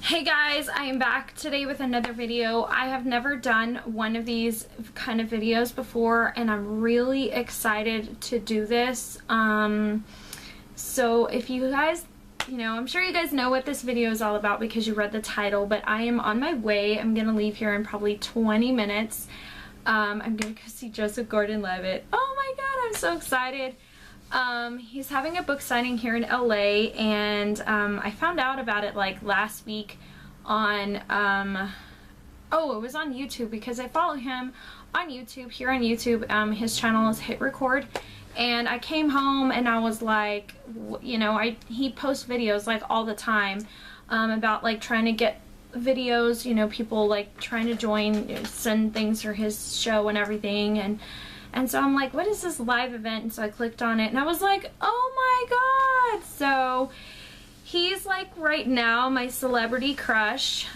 Hey guys, I am back today with another video. I have never done one of these kind of videos before and I'm really excited to do this. So if you guys, I'm sure you guys know what this video is all about because you read the title, but I am on my way. I'm gonna leave here in probably 20 minutes. I'm gonna go see Joseph Gordon-Levitt. Oh my god, I'm so excited. He's having a book signing here in LA, and I found out about it like last week on it was on YouTube because I follow him on YouTube, here on YouTube. His channel is Hitrecord, and I came home and I was like, he posts videos like all the time about like trying to get videos, people like trying to join, send things for his show and everything, and so I'm like, what is this live event? And so I clicked on it and I was like, oh my god. So he's like right now my celebrity crush.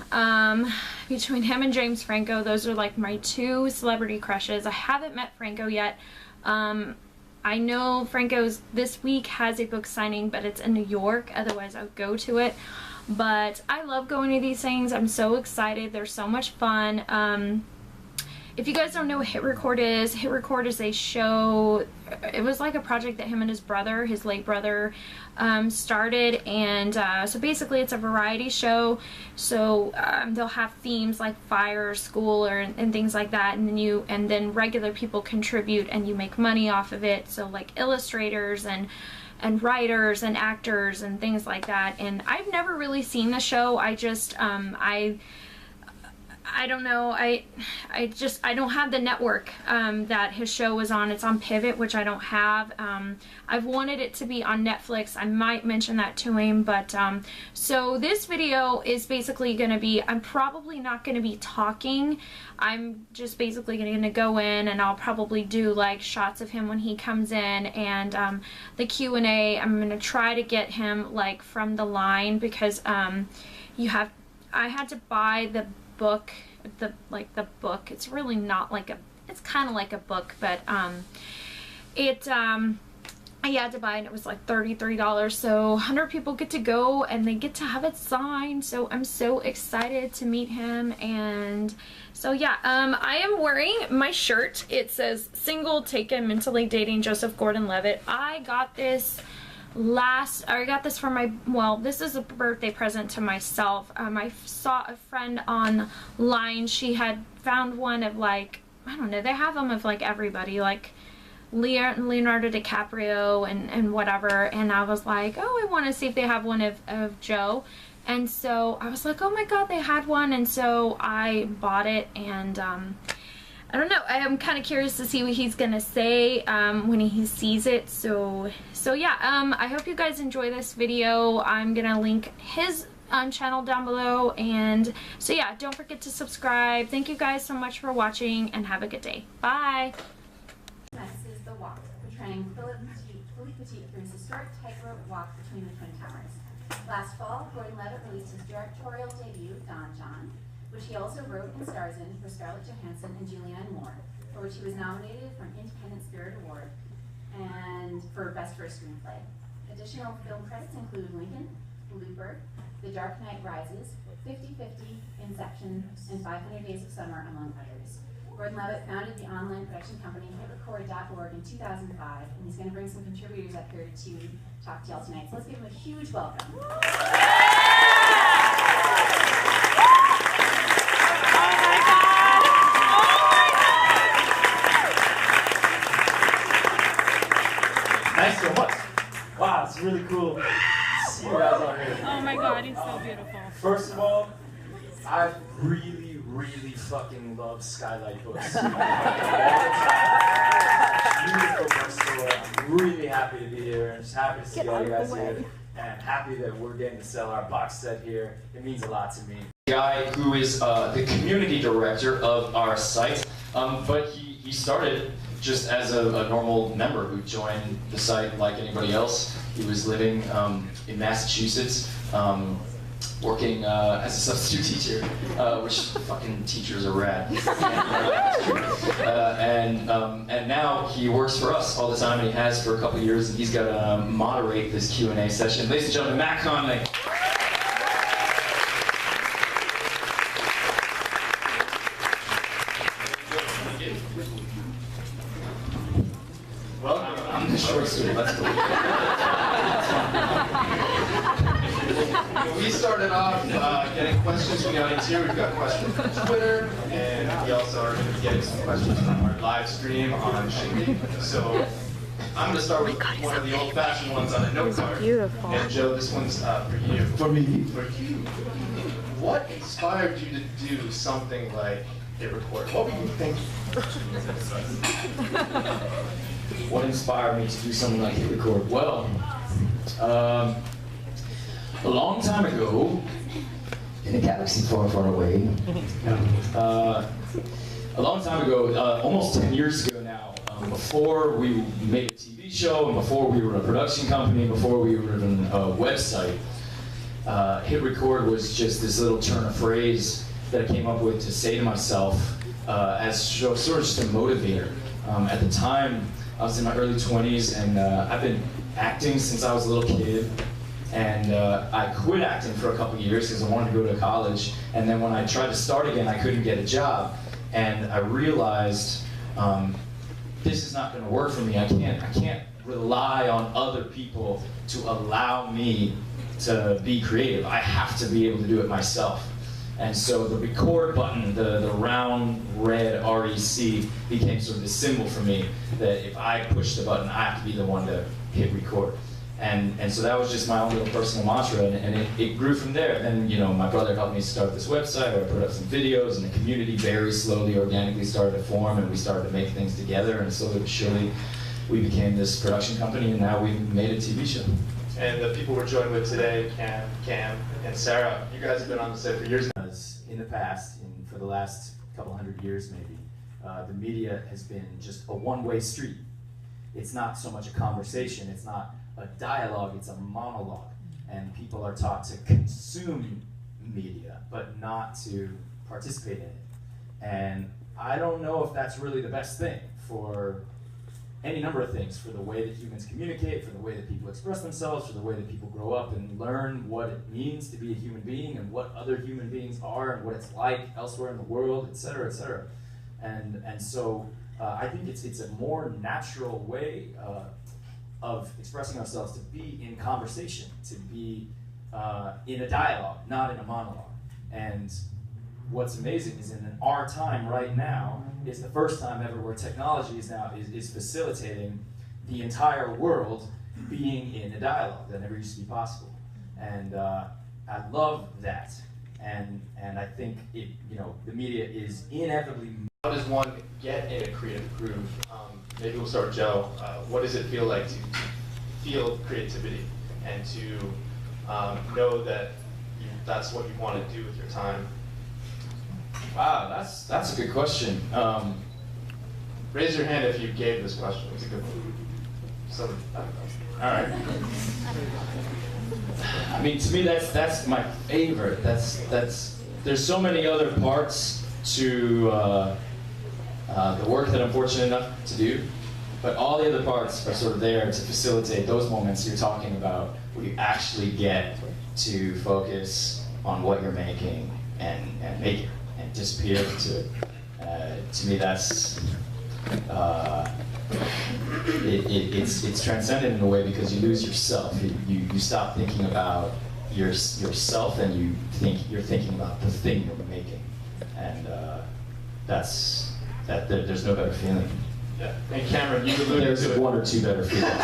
Between him and James Franco, those are like my two celebrity crushes. I haven't met Franco yet. I know Franco's this week has a book signing, but it's in New York, otherwise I would go to it. But I love going to these things. I'm so excited. They're so much fun. If you guys don't know what Hitrecord is a show. It was like a project that him and his brother, his late brother, started, and so basically it's a variety show. So they'll have themes like fire, school, and things like that, and then regular people contribute and you make money off of it. So like illustrators and writers and actors and things like that. And I've never really seen the show. I just I don't know, I don't have the network that his show was on. It's on Pivot, which I don't have. I've wanted it to be on Netflix. I might mention that to him, but so this video is basically going to be, I'm probably not going to be talking. I'm just basically going to go in and I'll probably do like shots of him when he comes in, and the Q&A, I'm going to try to get him like from the line, because I had to buy the book, the book. It's really not like it's kind of like a book, but I had to buy it and it was like $33. So 100 people get to go and they get to have it signed. So I'm so excited to meet him. And so yeah, I am wearing my shirt. It says "Single, Taken, Mentally Dating Joseph Gordon-Levitt." I got this for my, this is a birthday present to myself. I saw a friend online. She had found one of like, I don't know, they have them of like everybody, like Leonardo DiCaprio and whatever, and I was like, oh, I want to see if they have one of Joe. And so I was like, oh my god, they had one, and so I bought it. And I don't know, I'm kind of curious to see what he's gonna say when he sees it. So yeah, I hope you guys enjoy this video. I'm gonna link his channel down below, and so yeah, don't forget to subscribe. Thank you guys so much for watching, and have a good day. Bye. Next is The Walk, portraying Philippe Petit through his historic tightrope walk between the Twin Towers. Last fall, Gordon-Levitt released his directorial debut, Don John, which he also wrote and stars in for Scarlett Johansson and Julianne Moore, for which he was nominated for an Independent Spirit Award and for Best First Screenplay. Additional film credits include Lincoln, Looper, The Dark Knight Rises, 50/50, Inception, and 500 Days of Summer, among others. Gordon-Levitt founded the online production company Hitrecord.org in 2005, and he's going to bring some contributors up here to talk to y'all tonight. So let's give him a huge welcome. Thanks so much. Wow, it's really cool to see you guys out here. Oh my god, he's so beautiful. First of all, I really fucking love Skylight Books. All the time. Beautiful bookstore. I'm really happy to be here, and just happy to see all you guys here, and happy that we're getting to sell our box set here. It means a lot to me. Guy who is the community director of our site, but he started just as a normal member who joined the site like anybody else. He was living in Massachusetts, working as a substitute teacher, which fucking teachers are rad. And now he works for us all the time, and he has for a couple years, and he's got to moderate this Q&A session. Ladies and gentlemen, Matt Conley. That's cool. That's cool. We started off getting questions from the audience here. We've got questions from Twitter, and we also are going to be getting some questions from our live stream on Shindig. So I'm going to start with one of the old-fashioned ones on a note card. Beautiful. And Joe, this one's for you. For me. For you. What inspired you to do something like Hitrecord? What were you thinking? What inspired me to do something like Hitrecord? Well, a long time ago, in a galaxy far, far away, a long time ago, almost 10 years ago now, before we made a TV show, and before we were a production company, before we were even a website, Hitrecord was just this little turn of phrase that I came up with to say to myself as sort of just a motivator. At the time, I was in my early 20s, and I've been acting since I was a little kid. And I quit acting for a couple years because I wanted to go to college. And then when I tried to start again, I couldn't get a job. And I realized this is not going to work for me. I can't rely on other people to allow me to be creative. I have to be able to do it myself. And so the record button, the round red REC, became sort of the symbol for me that if I push the button, I have to be the one to hit record. And so that was just my own little personal mantra, and it grew from there. And then, my brother helped me start this website, where I put up some videos, and the community very slowly, organically started to form, and we started to make things together, and slowly but surely, we became this production company, and now we've made a TV show. And the people we're joined with today, Cam, and Sarah, you guys have been on the set for years now. In the past, and for the last couple hundred years maybe, the media has been just a one-way street. It's not so much a conversation, it's not a dialogue, it's a monologue. And people are taught to consume media, but not to participate in it. And I don't know if that's really the best thing for any number of things, for the way that humans communicate, for the way that people express themselves, for the way that people grow up and learn what it means to be a human being and what other human beings are and what it's like elsewhere in the world, et cetera, et cetera. And so I think it's a more natural way of expressing ourselves to be in conversation, to be in a dialogue, not in a monologue. And what's amazing is in our time right now is the first time ever where technology is facilitating the entire world being in a dialogue. That never used to be possible. And I love that. And I think the media is inevitably. How does one get in a creative groove? Maybe we'll start with Joe. What does it feel like to feel creativity and to know that that's what you want to do with your time? Wow, that's a good question. Raise your hand if you gave this question. It's a good one. All right. I mean, to me, that's my favorite. There's so many other parts to the work that I'm fortunate enough to do, but all the other parts are sort of there to facilitate those moments you're talking about, where you actually get to focus on what you're making and make it and disappear into it. To me, that's it's transcendent in a way because you lose yourself. You stop thinking about yourself and you're thinking about the thing you're making, and there's no better feeling. Yeah. And Cameron, you alluded There's to it. one or two better feelings.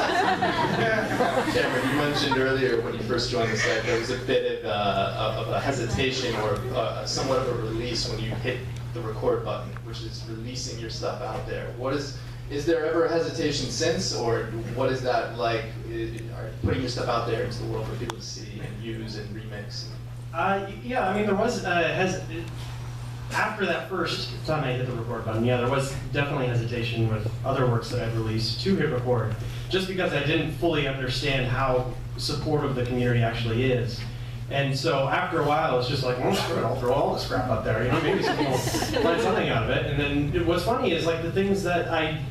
Cameron, you mentioned earlier when you first joined the site there was a bit of a hesitation or somewhat of a release when you hit the record button, which is releasing your stuff out there. Is there ever a hesitation since, or what is that like? Putting your stuff out there into the world for people to see and use and remix? Yeah, I mean there was after that first time I hit the record button, yeah, there was definitely hesitation with other works that I'd released to hit record, just because I didn't fully understand how supportive the community actually is. And so after a while, it's just like, well, screw it, I'll throw all this crap out there, maybe some people find something out of it. And then what's funny is like the things that I'm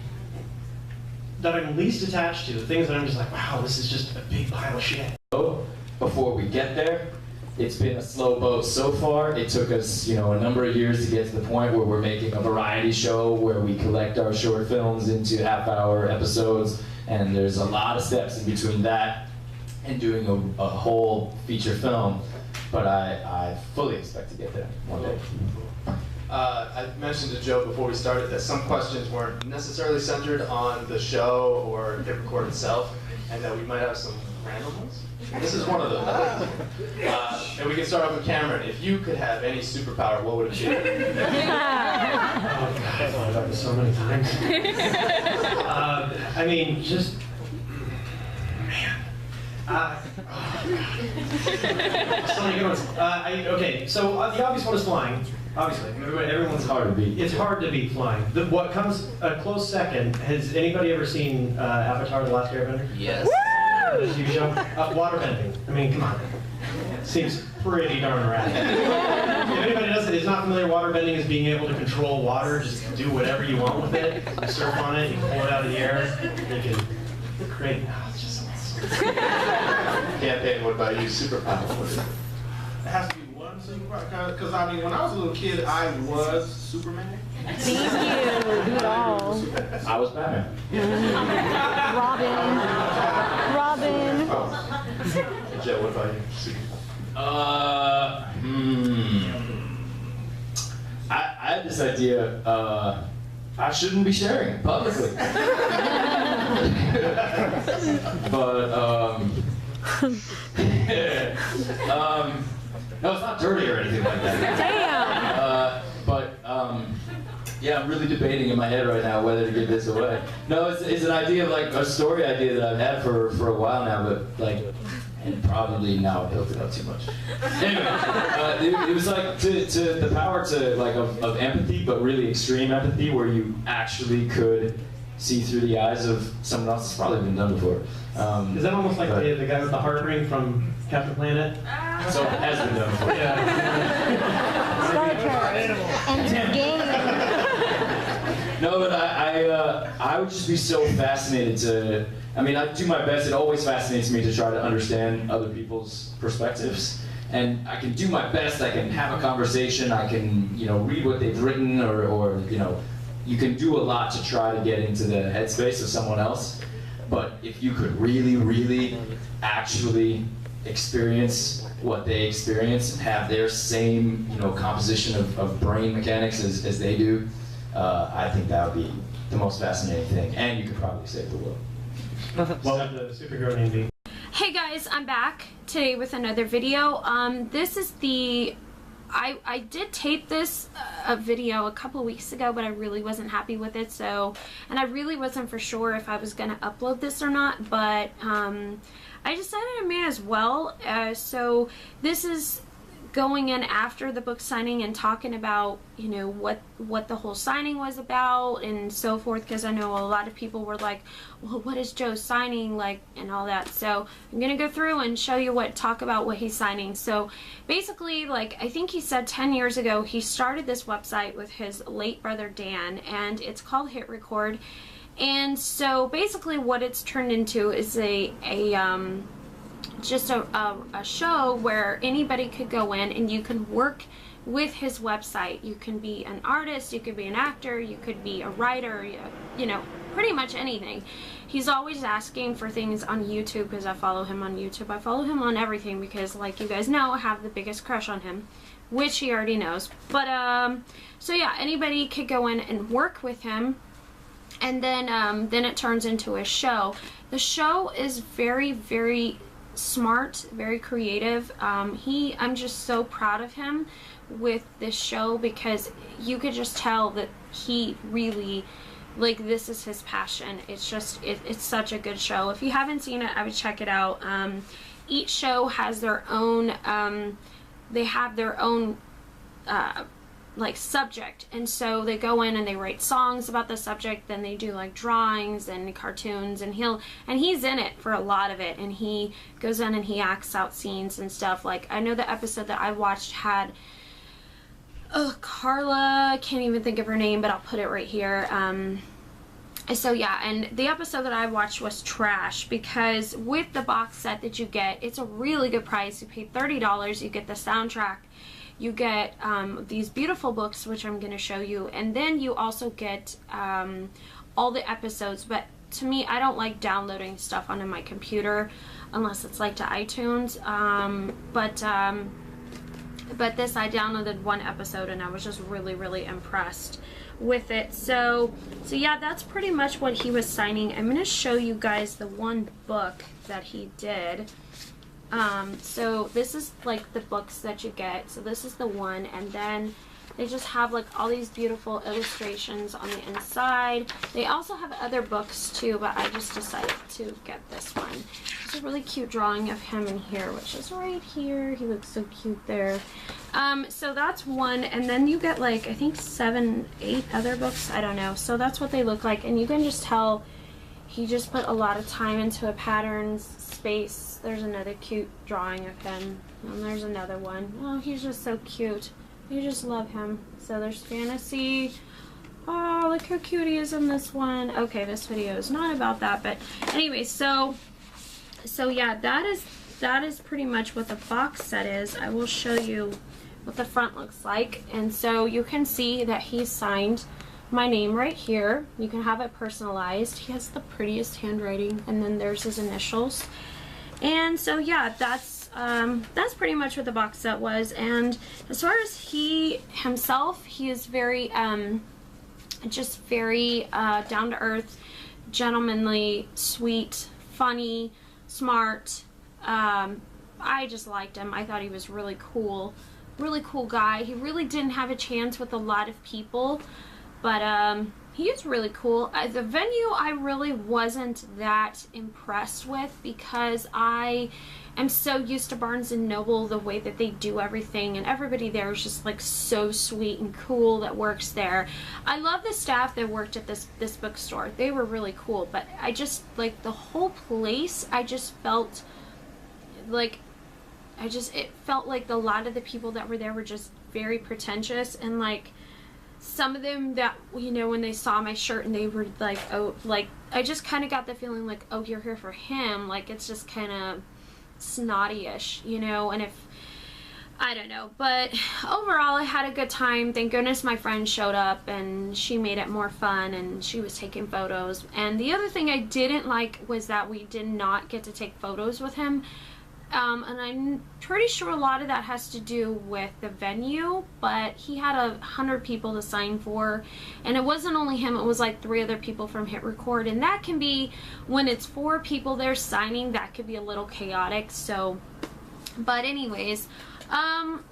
least attached to, the things that I'm just like, wow, this is just a big pile of shit. Before we get there, it's been a slow boat so far. It took us, a number of years to get to the point where we're making a variety show where we collect our short films into half-hour episodes And there's a lot of steps in between that and doing a whole feature film, but I fully expect to get there one day. I mentioned to Joe before we started that some questions weren't necessarily centered on the show or Hitrecord itself, and that we might have some random ones. And this is one of those. And we can start off with Cameron. If you could have any superpower, what would it be? Oh, God, I've thought about this so many times. I mean, just, man. So many good ones. Okay, so the obvious one is flying. Obviously, everyone's Hard to beat. It's hard to beat flying. What comes a close second, has anybody ever seen Avatar: The Last Airbender? Yes. As you jump, waterbending. I mean, come on. Seems pretty darn rad. If anybody is not familiar, waterbending is being able to control water, just do whatever you want with it. You surf on it, you pull it out of the air, you can create. Oh, it's just awesome. Campaign, what about you? Superpower. What is it? It has to be one superpower, because I mean, when I was a little kid, I was Superman. Thank you. Do it all. I was Batman. Robin. Joe, what about you? I had this idea, I shouldn't be sharing it publicly. But, no, it's not dirty or anything like that. Yeah, I'm really debating in my head right now whether to give this away. No, it's an idea of like a story idea that I've had for a while now, but like, and probably now I built it up too much. Anyway, it was like to the power to like of empathy, but really extreme empathy, where you actually could see through the eyes of someone else. It's probably been done before. Is that almost like the guy with the heart ring from Captain Planet? So it has been done before. Yeah. Star Trek. And game. No, but I would just be so fascinated to. I mean, I do my best. It always fascinates me to try to understand other people's perspectives, and I can do my best. I can have a conversation. I can, read what they've written, or you can do a lot to try to get into the headspace of someone else. But if you could really, really, actually experience what they experience and have their same, composition of brain mechanics as they do, I think that would be the most fascinating thing. And you could probably save the world. Well, the superhero named me. Hey guys, I'm back today with another video. This is I did tape this a video a couple weeks ago, but I really wasn't happy with it, and I really wasn't for sure if I was going to upload this or not, but I decided I may as well. So this is going in after the book signing and talking about, what the whole signing was about and so forth, because I know a lot of people were like, well, what is Joe signing like and all that. So I'm gonna go through and show you talk about what he's signing. So basically, like, I think he said 10 years ago he started this website with his late brother Dan, and it's called Hitrecord. And so basically what it's turned into is just a show where anybody could go in and you can work with his website. You can be an artist, you could be an actor, you could be a writer, pretty much anything. He's always asking for things on YouTube, because I follow him on YouTube. I follow him on everything because, like you guys know, I have the biggest crush on him, which he already knows. But so yeah, anybody could go in and work with him, and then it turns into a show. The show is very, very smart, very creative. I'm just so proud of him with this show, because you could just tell that he really, like, this is his passion. It's just, it's such a good show. If you haven't seen it, I would check it out. Each show has their own, they have their own like subject, and so they go in and they write songs about the subject, then they do like drawings and cartoons, and he's in it for a lot of it, and he goes in and he acts out scenes and stuff. Like, I know the episode that I watched had Carla, I can't even think of her name, but I'll put it right here. So yeah, and the episode that I watched was trash, because with the box set that you get, it's a really good price. You pay $30, you get the soundtrack, you get these beautiful books, which I'm going to show you, and then you also get all the episodes. But to me, I don't like downloading stuff onto my computer unless it's like to iTunes. But this, I downloaded one episode and I was just really, really impressed with it. So yeah, that's pretty much what he was signing. I'm going to show you guys the one book that he did. So this is like the books that you get. So this is the one, and then they just have like all these beautiful illustrations on the inside. They also have other books too, but I just decided to get this one. There's a really cute drawing of him in here, which is right here. He looks so cute there. So that's one, and then you get like, I think 7, 8 other books, I don't know. So that's what they look like, and you can just tell he just put a lot of time into a patterns, space. There's another cute drawing of him, and there's another one. Oh, he's just so cute. You just love him. So there's fantasy. Oh, look how cute he is in this one. Okay, this video is not about that, but anyway, so yeah, that is pretty much what the box set is. I will show you what the front looks like. And so you can see that he signed my name right here. You can have it personalized. He has the prettiest handwriting, and then there's his initials. And so yeah, that's pretty much what the box set was. And as far as he himself, he is very just very down to earth, gentlemanly, sweet, funny, smart. I just liked him. I thought he was really cool guy. He really didn't have a chance with a lot of people, but he is really cool. The venue I really wasn't that impressed with, because I am so used to Barnes & Noble, the way that they do everything, and everybody there is just like so sweet and cool that works there. I love the staff that worked at this bookstore. They were really cool, but I just, like, the whole place, I just felt like, it felt like a lot of the people that were there were just very pretentious, and like, some of them that, you know, when they saw my shirt and they were like, oh, like, I just kind of got the feeling like, oh, you're here for him. Like, it's just kind of snotty-ish, you know. And if, I don't know, but overall I had a good time. Thank goodness my friend showed up and she made it more fun, and she was taking photos. And the other thing I didn't like was that we did not get to take photos with him. And I'm pretty sure a lot of that has to do with the venue, but he had 100 people to sign for, and it wasn't only him, it was like 3 other people from Hitrecord, and that can be, when it's 4 people there signing, that could be a little chaotic. So, but anyways,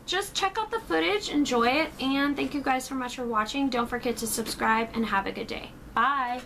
just check out the footage, enjoy it, and thank you guys so much for watching. Don't forget to subscribe, and have a good day. Bye!